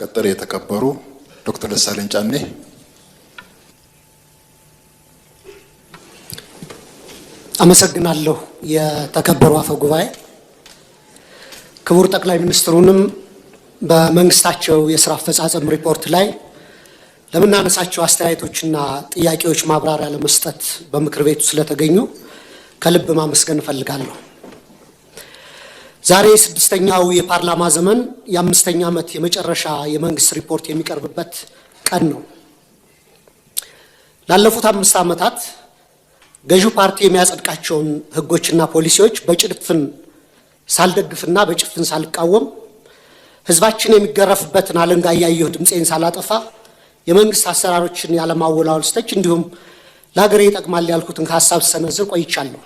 በማስቀጠል የተከበሩ ዶክተር ደሳለኝ ጫኔ፣ አመሰግናለሁ። የተከበሩ አፈ ጉባኤ፣ ክቡር ጠቅላይ ሚኒስትሩንም በመንግስታቸው የስራ አፈጻጸም ሪፖርት ላይ ለምናነሳቸው አስተያየቶችና ጥያቄዎች ማብራሪያ ለመስጠት በምክር ቤቱ ስለተገኙ ከልብ ማመስገን እፈልጋለሁ። ዛሬ ስድስተኛው የፓርላማ ዘመን የ5ኛ ዓመት የመጨረሻ የመንግስት ሪፖርት የሚቀርብበት ቀን ነው። ላለፉት 5 ዓመታት ገዢው ፓርቲ የሚያጸድቃቸውን ህጎችና ፖሊሲዎች በጭፍን ሳልደግፍና በጭፍን ሳልቃወም ህዝባችን የሚገረፍበትን አለንጋ እያየሁ ድምፄን ሳላጠፋ የመንግስት አሰራሮችን ያለማወላወል ስተች እንዲሁም ለሀገሬ ይጠቅማል ያልኩትን ሀሳብ ሰነዝር ቆይቻለሁ።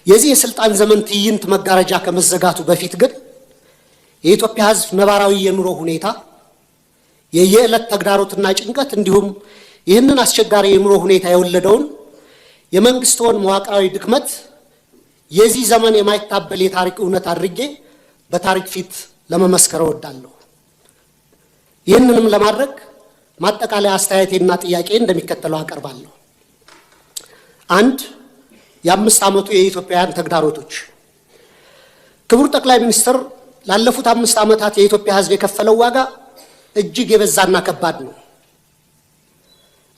የዚህ የስልጣን ዘመን ትዕይንት መጋረጃ ከመዘጋቱ በፊት ግን የኢትዮጵያ ህዝብ ነባራዊ የኑሮ ሁኔታ፣ የየዕለት ተግዳሮትና ጭንቀት እንዲሁም ይህንን አስቸጋሪ የኑሮ ሁኔታ የወለደውን የመንግስትን መዋቅራዊ ድክመት የዚህ ዘመን የማይታበል የታሪክ እውነት አድርጌ በታሪክ ፊት ለመመስከር እወዳለሁ። ይህንንም ለማድረግ ማጠቃለያ አስተያየቴና ጥያቄ እንደሚከተለው አቀርባለሁ። 1. የ5 ዓመቱ የኢትዮጵያውያን ተግዳሮቶች። ክቡር ጠቅላይ ሚኒስትር፣ ላለፉት 5 ዓመታት የኢትዮጵያ ህዝብ የከፈለው ዋጋ እጅግ የበዛና ከባድ ነው።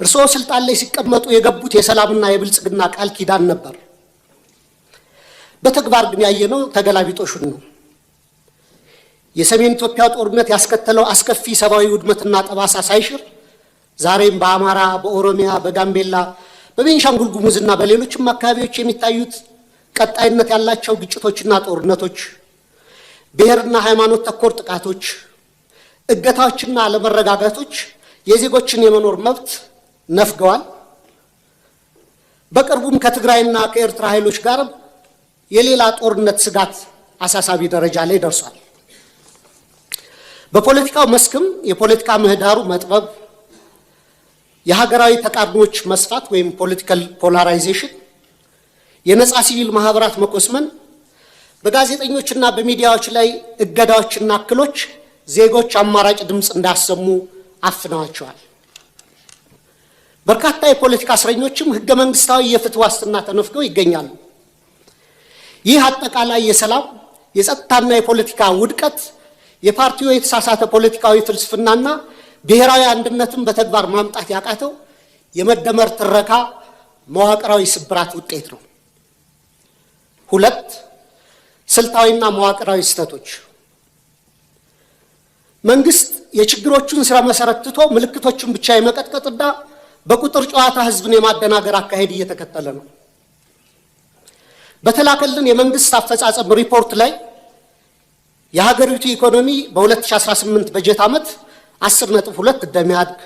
እርስዎ ስልጣን ላይ ሲቀመጡ የገቡት የሰላምና የብልጽግና ቃል ኪዳን ነበር። በተግባር ግን ያየነው ተገላቢጦሹን ነው። የሰሜን ኢትዮጵያ ጦርነት ያስከተለው አስከፊ ሰብአዊ ውድመትና ጠባሳ ሳይሽር ዛሬም በአማራ፣ በኦሮሚያ፣ በጋምቤላ፣ በቤንሻንጉል ጉሙዝና በሌሎችም አካባቢዎች የሚታዩት ቀጣይነት ያላቸው ግጭቶችና ጦርነቶች፣ ብሔርና ሃይማኖት ተኮር ጥቃቶች፣ እገታዎችና አለመረጋጋቶች የዜጎችን የመኖር መብት ነፍገዋል። በቅርቡም ከትግራይና ከኤርትራ ኃይሎች ጋር የሌላ ጦርነት ስጋት አሳሳቢ ደረጃ ላይ ደርሷል። በፖለቲካው መስክም የፖለቲካ ምህዳሩ መጥበብ፣ የሀገራዊ ተቃርኖች መስፋት ወይም ፖለቲካል ፖላራይዜሽን፣ የነጻ ሲቪል ማህበራት መኮስመን፣ በጋዜጠኞችና በሚዲያዎች ላይ እገዳዎችና እክሎች ዜጎች አማራጭ ድምፅ እንዳሰሙ አፍነዋቸዋል። በርካታ የፖለቲካ እስረኞችም ህገ መንግስታዊ የፍትህ ዋስትና ተነፍገው ይገኛሉ። ይህ አጠቃላይ የሰላም የጸጥታና የፖለቲካ ውድቀት የፓርቲው የተሳሳተ ፖለቲካዊ ፍልስፍናና ብሔራዊ አንድነትን በተግባር ማምጣት ያቃተው የመደመር ትረካ መዋቅራዊ ስብራት ውጤት ነው። 2. ስልታዊና መዋቅራዊ ስህተቶች። መንግስት የችግሮቹን ስራ መሰረት ትቶ ምልክቶችን ብቻ የመቀጥቀጥና በቁጥር ጨዋታ ህዝብን የማደናገር አካሄድ እየተከተለ ነው። በተላከልን የመንግስት አፈጻጸም ሪፖርት ላይ የሀገሪቱ ኢኮኖሚ በ2018 በጀት ዓመት 10.2 እንደሚያድግ፣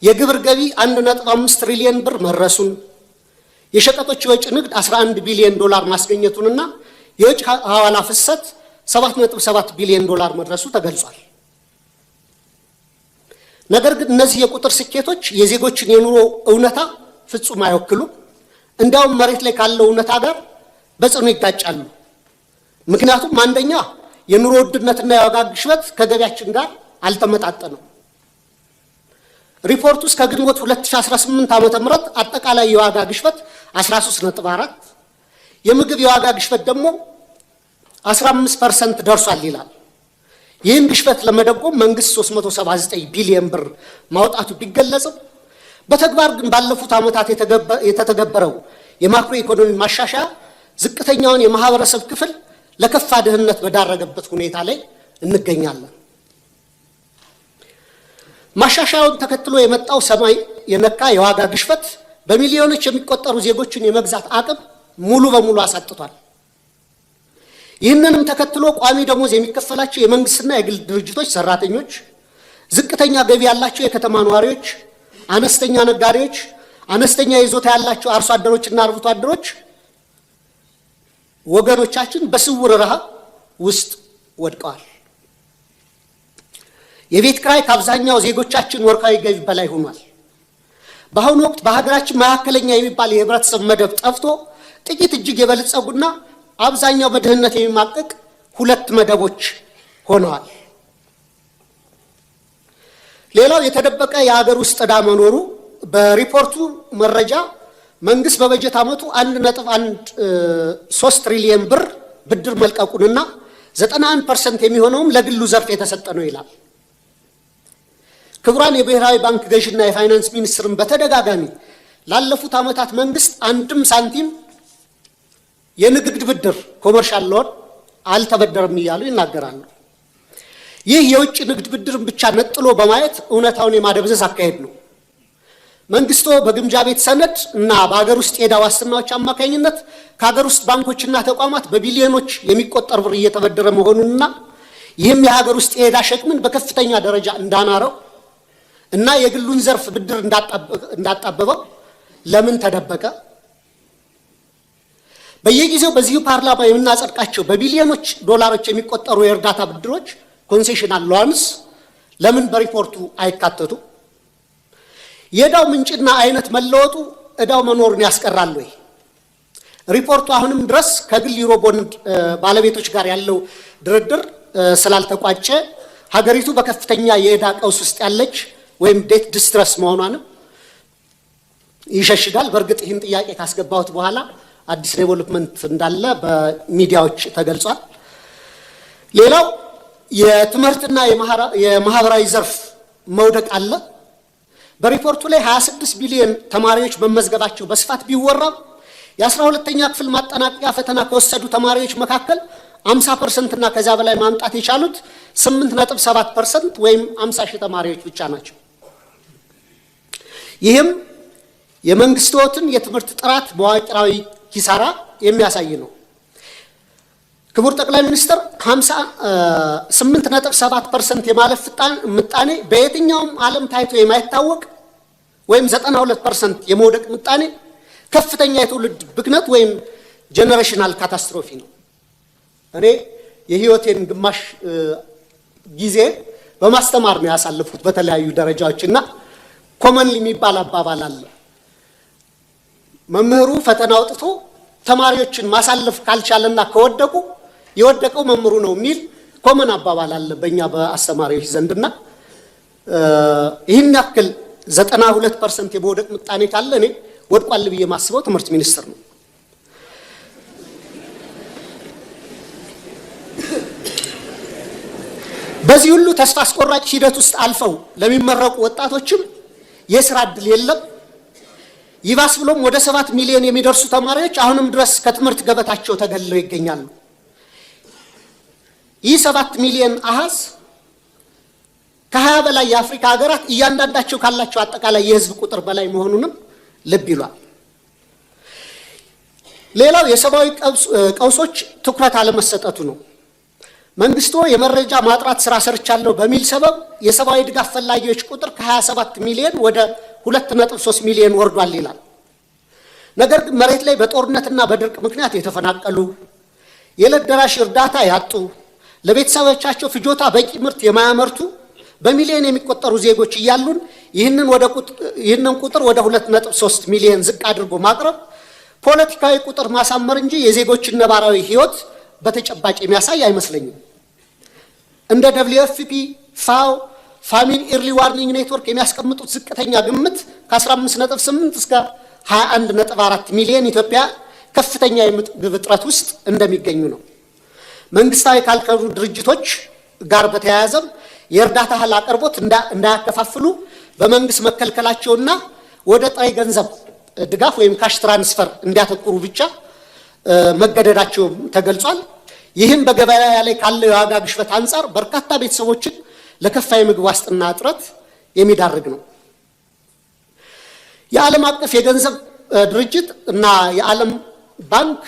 የግብር ገቢ 1.5 ትሪሊዮን ብር መድረሱን፣ የሸቀጦች የውጭ ንግድ 11 ቢሊዮን ዶላር ማስገኘቱንና የውጭ ሐዋላ ፍሰት 7.7 ቢሊዮን ዶላር መድረሱ ተገልጿል። ነገር ግን እነዚህ የቁጥር ስኬቶች የዜጎችን የኑሮ እውነታ ፍጹም አይወክሉም። እንዲያውም መሬት ላይ ካለው እውነታ ጋር በጽኑ ይጋጫሉ። ምክንያቱም አንደኛ የኑሮ ውድነትና የዋጋ ግሽበት ከገቢያችን ጋር አልተመጣጠነም። ሪፖርቱ እስከ ግንቦት 2018 ዓ.ም አጠቃላይ የዋጋ ግሽበት 13.4፣ የምግብ የዋጋ ግሽበት ደግሞ 15% ደርሷል ይላል። ይህን ግሽበት ለመደጎም መንግስት 379 ቢሊዮን ብር ማውጣቱ ቢገለጽም በተግባር ግን ባለፉት ዓመታት የተተገበረው የማክሮ ኢኮኖሚ ማሻሻያ ዝቅተኛውን የማህበረሰብ ክፍል ለከፋ ድህነት በዳረገበት ሁኔታ ላይ እንገኛለን። ማሻሻያውን ተከትሎ የመጣው ሰማይ የነካ የዋጋ ግሽበት በሚሊዮኖች የሚቆጠሩ ዜጎችን የመግዛት አቅም ሙሉ በሙሉ አሳጥቷል። ይህንንም ተከትሎ ቋሚ ደሞዝ የሚከፈላቸው የመንግስትና የግል ድርጅቶች ሰራተኞች፣ ዝቅተኛ ገቢ ያላቸው የከተማ ነዋሪዎች፣ አነስተኛ ነጋዴዎች፣ አነስተኛ ይዞታ ያላቸው አርሶ አደሮችና አርብቶ አደሮች ወገኖቻችን በስውር ረሃብ ውስጥ ወድቀዋል። የቤት ኪራይ ከአብዛኛው ዜጎቻችን ወርሃዊ ገቢ በላይ ሆኗል። በአሁኑ ወቅት በሀገራችን መካከለኛ የሚባል የህብረተሰብ መደብ ጠፍቶ ጥቂት እጅግ የበለጸጉና አብዛኛው በድህነት የሚማቀቅ ሁለት መደቦች ሆነዋል። ሌላው የተደበቀ የሀገር ውስጥ ዕዳ መኖሩ በሪፖርቱ መረጃ መንግስት በበጀት ዓመቱ 1.13 ትሪሊየን ብር ብድር መልቀቁንና 91% የሚሆነውም ለግሉ ዘርፍ የተሰጠ ነው ይላል። ክቡራን የብሔራዊ ባንክ ገዥና የፋይናንስ ሚኒስትርን በተደጋጋሚ ላለፉት ዓመታት መንግስት አንድም ሳንቲም የንግድ ብድር ኮመርሻል ሎን አልተበደረም እያሉ ይናገራሉ። ይህ የውጭ ንግድ ብድርን ብቻ ነጥሎ በማየት እውነታውን የማደብዘዝ አካሄድ ነው። መንግስቶ በግምጃ ቤት ሰነድ እና በሀገር ውስጥ የዕዳ ዋስትናዎች አማካኝነት ከሀገር ውስጥ ባንኮችና ተቋማት በቢሊዮኖች የሚቆጠር ብር እየተበደረ መሆኑንና ይህም የሀገር ውስጥ የዕዳ ሸክምን በከፍተኛ ደረጃ እንዳናረው እና የግሉን ዘርፍ ብድር እንዳጣበበው ለምን ተደበቀ? በየጊዜው በዚሁ ፓርላማ የምናጸድቃቸው በቢሊዮኖች ዶላሮች የሚቆጠሩ የእርዳታ ብድሮች ኮንሴሽናል ሎንስ ለምን በሪፖርቱ አይካተቱ? የዕዳው ምንጭና አይነት መለወጡ ዕዳው መኖሩን ያስቀራል ወይ? ሪፖርቱ አሁንም ድረስ ከግል ዩሮ ቦንድ ባለቤቶች ጋር ያለው ድርድር ስላልተቋጨ ሀገሪቱ በከፍተኛ የዕዳ ቀውስ ውስጥ ያለች ወይም ዴት ዲስትረስ መሆኗንም ይሸሽጋል። በእርግጥ ይህን ጥያቄ ካስገባሁት በኋላ አዲስ ዴቨሎፕመንት እንዳለ በሚዲያዎች ተገልጿል። ሌላው የትምህርትና የማህበራዊ ዘርፍ መውደቅ አለ። በሪፖርቱ ላይ 26 ቢሊዮን ተማሪዎች መመዝገባቸው በስፋት ቢወራም የ12ኛ ክፍል ማጠናቀቂያ ፈተና ከወሰዱ ተማሪዎች መካከል 50% እና ከዛ በላይ ማምጣት የቻሉት 8.7% ወይም 50 ሺህ ተማሪዎች ብቻ ናቸው። ይህም የመንግስትን የትምህርት ጥራት መዋቅራዊ ኪሳራ የሚያሳይ ነው። ክቡር ጠቅላይ ሚኒስትር 8.7% የማለፍ ምጣኔ በየትኛውም ዓለም ታይቶ የማይታወቅ ወይም 92% የመውደቅ ምጣኔ ከፍተኛ የትውልድ ብክነት ወይም ጄኔሬሽናል ካታስትሮፊ ነው። እኔ የህይወቴን ግማሽ ጊዜ በማስተማር ነው ያሳለፉት በተለያዩ ደረጃዎችና ኮመንሊ የሚባል አባባል አለ። መምህሩ ፈተና አውጥቶ ተማሪዎችን ማሳለፍ ካልቻለና ከወደቁ የወደቀው መምህሩ ነው የሚል ኮመን አባባል አለ በእኛ በአስተማሪዎች ዘንድና ይህን ያክል 92% የመውደቅ ምጣኔ ካለ እኔ ወድቋል ብዬ ማስበው ትምህርት ሚኒስቴር ነው። በዚህ ሁሉ ተስፋ አስቆራጭ ሂደት ውስጥ አልፈው ለሚመረቁ ወጣቶችም የስራ ዕድል የለም። ይባስ ብሎም ወደ 7 ሚሊዮን የሚደርሱ ተማሪዎች አሁንም ድረስ ከትምህርት ገበታቸው ተገልለው ይገኛሉ። ይህ 7 ሚሊዮን አሃዝ ከ20 በላይ የአፍሪካ ሀገራት እያንዳንዳቸው ካላቸው አጠቃላይ የህዝብ ቁጥር በላይ መሆኑንም ልብ ይሏል። ሌላው የሰብአዊ ቀውሶች ትኩረት አለመሰጠቱ ነው። መንግስቱ የመረጃ ማጥራት ስራ ሰርቻለሁ በሚል ሰበብ የሰብአዊ ድጋፍ ፈላጊዎች ቁጥር ከ27 ሚሊዮን ወደ 2.3 ሚሊዮን ወርዷል ይላል። ነገር ግን መሬት ላይ በጦርነትና በድርቅ ምክንያት የተፈናቀሉ፣ የዕለት ደራሽ እርዳታ ያጡ፣ ለቤተሰቦቻቸው ፍጆታ በቂ ምርት የማያመርቱ በሚሊዮን የሚቆጠሩ ዜጎች እያሉን ይህንን ቁጥር ወደ 2.3 ሚሊዮን ዝቅ አድርጎ ማቅረብ ፖለቲካዊ ቁጥር ማሳመር እንጂ የዜጎችን ነባራዊ ህይወት በተጨባጭ የሚያሳይ አይመስለኝም። እንደ WFP፣ ፋኦ፣ ፋሚሊ ኢርሊ ዋርኒንግ ኔትወርክ የሚያስቀምጡት ዝቅተኛ ግምት ከ15.8 እስከ 21.4 ሚሊዮን ኢትዮጵያ ከፍተኛ የምግብ እጥረት ውስጥ እንደሚገኙ ነው። መንግስታዊ ካልከሩ ድርጅቶች ጋር በተያያዘም የእርዳታ እህል አቅርቦት እንዳያከፋፍሉ በመንግስት መከልከላቸውና ወደ ጥሬ ገንዘብ ድጋፍ ወይም ካሽ ትራንስፈር እንዲያተኩሩ ብቻ መገደዳቸው ተገልጿል። ይህም በገበያ ላይ ካለው የዋጋ ግሽበት አንጻር በርካታ ቤተሰቦችን ለከፋ የምግብ ዋስትና እጥረት የሚዳርግ ነው። የዓለም አቀፍ የገንዘብ ድርጅት እና የዓለም ባንክ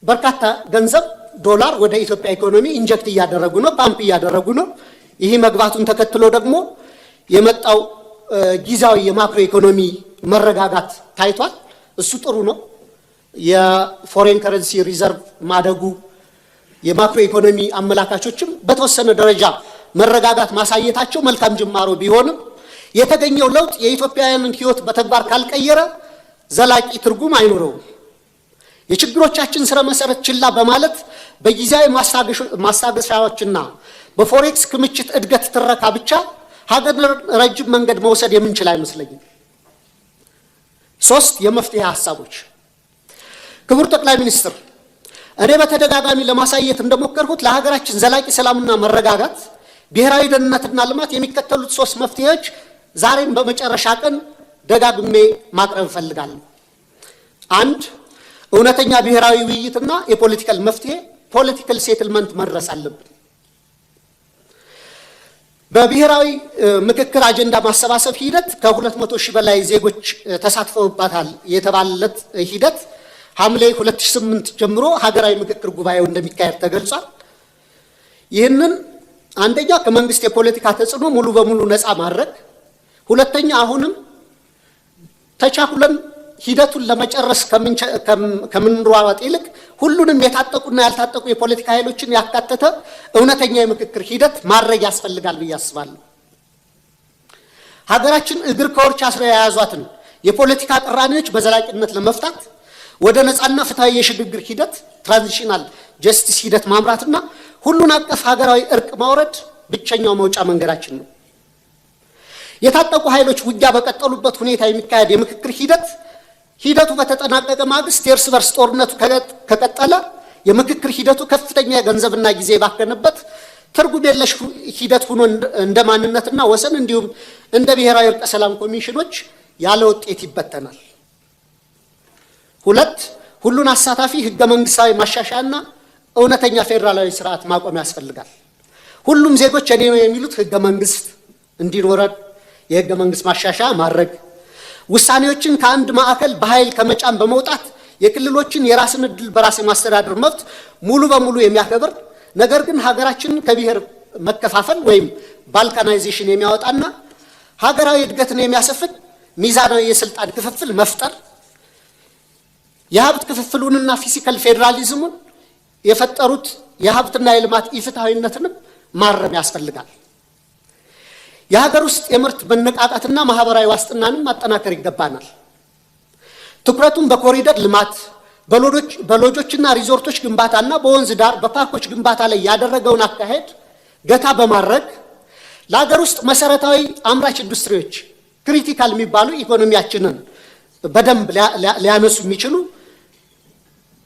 በርካታ ገንዘብ ዶላር ወደ ኢትዮጵያ ኢኮኖሚ ኢንጀክት እያደረጉ ነው፣ ፓምፕ እያደረጉ ነው። ይህ መግባቱን ተከትሎ ደግሞ የመጣው ጊዜያዊ የማክሮ ኢኮኖሚ መረጋጋት ታይቷል። እሱ ጥሩ ነው። የፎሬን ከረንሲ ሪዘርቭ ማደጉ የማክሮ ኢኮኖሚ አመላካቾችም በተወሰነ ደረጃ መረጋጋት ማሳየታቸው መልካም ጅማሮ ቢሆንም የተገኘው ለውጥ የኢትዮጵያውያንን ህይወት በተግባር ካልቀየረ ዘላቂ ትርጉም አይኖረውም። የችግሮቻችን ስረ መሰረት ችላ በማለት በጊዜያዊ ማስታገሻዎችና በፎሬክስ ክምችት እድገት ትረካ ብቻ ሀገር ረጅም መንገድ መውሰድ የምንችል አይመስለኝም። 3 የመፍትሄ ሐሳቦች። ክቡር ጠቅላይ ሚኒስትር፣ እኔ በተደጋጋሚ ለማሳየት እንደሞከርኩት ለሀገራችን ዘላቂ ሰላምና መረጋጋት፣ ብሔራዊ ደህንነትና ልማት የሚከተሉት 3 መፍትሄዎች ዛሬም በመጨረሻ ቀን ደጋግሜ ማቅረብ እፈልጋለሁ። 1 እውነተኛ ብሔራዊ ውይይትና የፖለቲካል መፍትሄ ፖለቲካል ሴትልመንት መድረስ አለብን። በብሔራዊ ምክክር አጀንዳ ማሰባሰብ ሂደት ከ200 ሺህ በላይ ዜጎች ተሳትፈውባታል የተባለለት ሂደት ሐምሌ 2008 ጀምሮ ሀገራዊ ምክክር ጉባኤው እንደሚካሄድ ተገልጿል። ይህንን አንደኛ ከመንግስት የፖለቲካ ተጽዕኖ ሙሉ በሙሉ ነፃ ማድረግ፣ ሁለተኛ አሁንም ተቻኩለን ሂደቱን ለመጨረስ ከምንሯሯጥ ይልቅ ሁሉንም የታጠቁና ያልታጠቁ የፖለቲካ ኃይሎችን ያካተተ እውነተኛ የምክክር ሂደት ማድረግ ያስፈልጋል ብዬ አስባለሁ። ሀገራችን እግር ከወርች አስረው የያዟትን የፖለቲካ ቅራኔዎች በዘላቂነት ለመፍታት ወደ ነፃና ፍትሃዊ የሽግግር ሂደት ትራንዚሽናል ጀስቲስ ሂደት ማምራትና ሁሉን አቀፍ ሀገራዊ እርቅ ማውረድ ብቸኛው መውጫ መንገዳችን ነው። የታጠቁ ኃይሎች ውጊያ በቀጠሉበት ሁኔታ የሚካሄድ የምክክር ሂደቱ በተጠናቀቀ ማግስት የእርስ በርስ ጦርነቱ ከቀጠለ የምክክር ሂደቱ ከፍተኛ የገንዘብና ጊዜ ባከነበት ትርጉም የለሽ ሂደት ሆኖ እንደ ማንነትና ወሰን እንዲሁም እንደ ብሔራዊ እርቀ ሰላም ኮሚሽኖች ያለ ውጤት ይበተናል። 2 ሁሉን አሳታፊ ህገ መንግስታዊ ማሻሻያና እውነተኛ ፌዴራላዊ ስርዓት ማቆም ያስፈልጋል። ሁሉም ዜጎች እኔ ነው የሚሉት ህገ መንግስት እንዲኖረን የህገ መንግስት ማሻሻያ ማድረግ፣ ውሳኔዎችን ከአንድ ማዕከል በኃይል ከመጫን በመውጣት የክልሎችን የራስን ዕድል በራስ የማስተዳደር መብት ሙሉ በሙሉ የሚያከብር ነገር ግን ሀገራችንን ከብሔር መከፋፈል ወይም ባልካናይዜሽን የሚያወጣና ሀገራዊ እድገትን የሚያሰፍን ሚዛናዊ የስልጣን ክፍፍል መፍጠር፣ የሀብት ክፍፍሉንና ፊዚካል ፌዴራሊዝሙን የፈጠሩት የሀብትና የልማት ኢፍትሐዊነትንም ማረም ያስፈልጋል። የሀገር ውስጥ የምርት መነቃቃትና ማህበራዊ ዋስትናንም ማጠናከር ይገባናል። ትኩረቱን በኮሪደር ልማት፣ በሎጆችና ሪዞርቶች ግንባታና በወንዝ ዳር በፓርኮች ግንባታ ላይ ያደረገውን አካሄድ ገታ በማድረግ ለሀገር ውስጥ መሰረታዊ አምራች ኢንዱስትሪዎች ክሪቲካል የሚባሉ ኢኮኖሚያችንን በደንብ ሊያነሱ የሚችሉ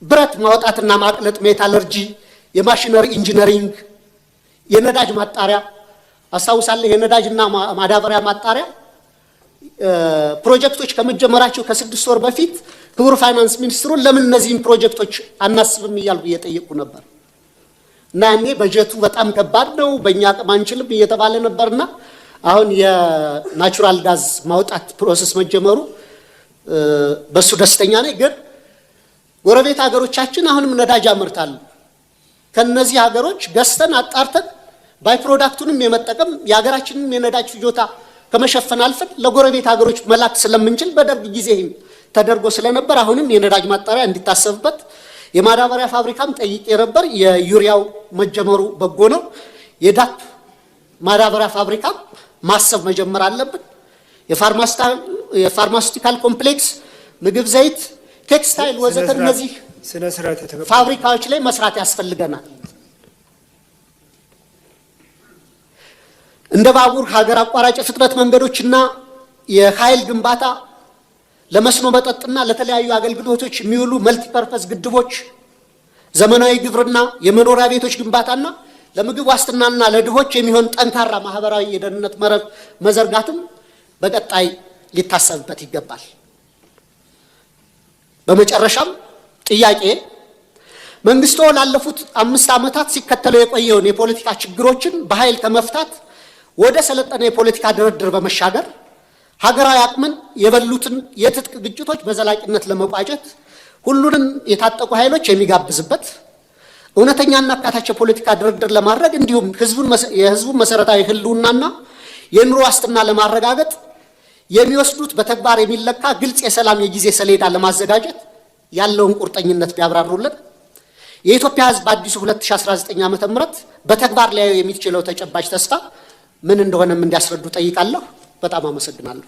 ብረት ማውጣትና ማቅለጥ፣ ሜታለርጂ፣ የማሽነሪ ኢንጂነሪንግ፣ የነዳጅ ማጣሪያ አስታውሳለሁ። የነዳጅና ማዳበሪያ ማጣሪያ ፕሮጀክቶች ከመጀመራቸው ከ6 ወር በፊት ክቡር ፋይናንስ ሚኒስትሩን ለምን እነዚህን ፕሮጀክቶች አናስብም እያልኩ እየጠየቁ ነበር እና ያኔ በጀቱ በጣም ከባድ ነው፣ በእኛ አቅም አንችልም እየተባለ ነበርና አሁን የናቹራል ጋዝ ማውጣት ፕሮሰስ መጀመሩ በሱ ደስተኛ ነኝ። ግን ጎረቤት ሀገሮቻችን አሁንም ነዳጅ ያመርታሉ። ከነዚህ ሀገሮች ገዝተን አጣርተን ባይ ፕሮዳክቱንም የመጠቀም የሀገራችንን የነዳጅ ፍጆታ ከመሸፈን አልፈን ለጎረቤት ሀገሮች መላክ ስለምንችል በደርግ ጊዜ ተደርጎ ስለነበር አሁንም የነዳጅ ማጣሪያ እንዲታሰብበት፣ የማዳበሪያ ፋብሪካም ጠይቄ ነበር። የዩሪያው መጀመሩ በጎ ነው። የዳፕ ማዳበሪያ ፋብሪካ ማሰብ መጀመር አለብን። የፋርማሲውቲካል ኮምፕሌክስ፣ ምግብ ዘይት፣ ቴክስታይል ወዘተ እነዚህ ፋብሪካዎች ላይ መስራት ያስፈልገናል። እንደ ባቡር፣ ሀገር አቋራጭ ፍጥነት መንገዶችና የኃይል ግንባታ፣ ለመስኖ መጠጥና ለተለያዩ አገልግሎቶች የሚውሉ መልቲፐርፐስ ግድቦች፣ ዘመናዊ ግብርና፣ የመኖሪያ ቤቶች ግንባታና ለምግብ ዋስትናና ለድሆች የሚሆን ጠንካራ ማህበራዊ የደህንነት መረብ መዘርጋትም በቀጣይ ሊታሰብበት ይገባል። በመጨረሻም ጥያቄ መንግስቱ ላለፉት 5 ዓመታት ሲከተለው የቆየውን የፖለቲካ ችግሮችን በኃይል ከመፍታት ወደ ሰለጠነ የፖለቲካ ድርድር በመሻገር ሀገራዊ አቅምን የበሉትን የትጥቅ ግጭቶች በዘላቂነት ለመቋጨት ሁሉንም የታጠቁ ኃይሎች የሚጋብዝበት እውነተኛና አካታች የፖለቲካ ድርድር ለማድረግ እንዲሁም የህዝቡን መሰረታዊ ህልውናና የኑሮ ዋስትና ለማረጋገጥ የሚወስዱት በተግባር የሚለካ ግልጽ የሰላም የጊዜ ሰሌዳ ለማዘጋጀት ያለውን ቁርጠኝነት ቢያብራሩልን። የኢትዮጵያ ህዝብ በአዲሱ 2019 ዓ.ም በተግባር ሊያዩ የሚችለው ተጨባጭ ተስፋ ምን እንደሆነም እንዲያስረዱ ጠይቃለሁ። በጣም አመሰግናለሁ።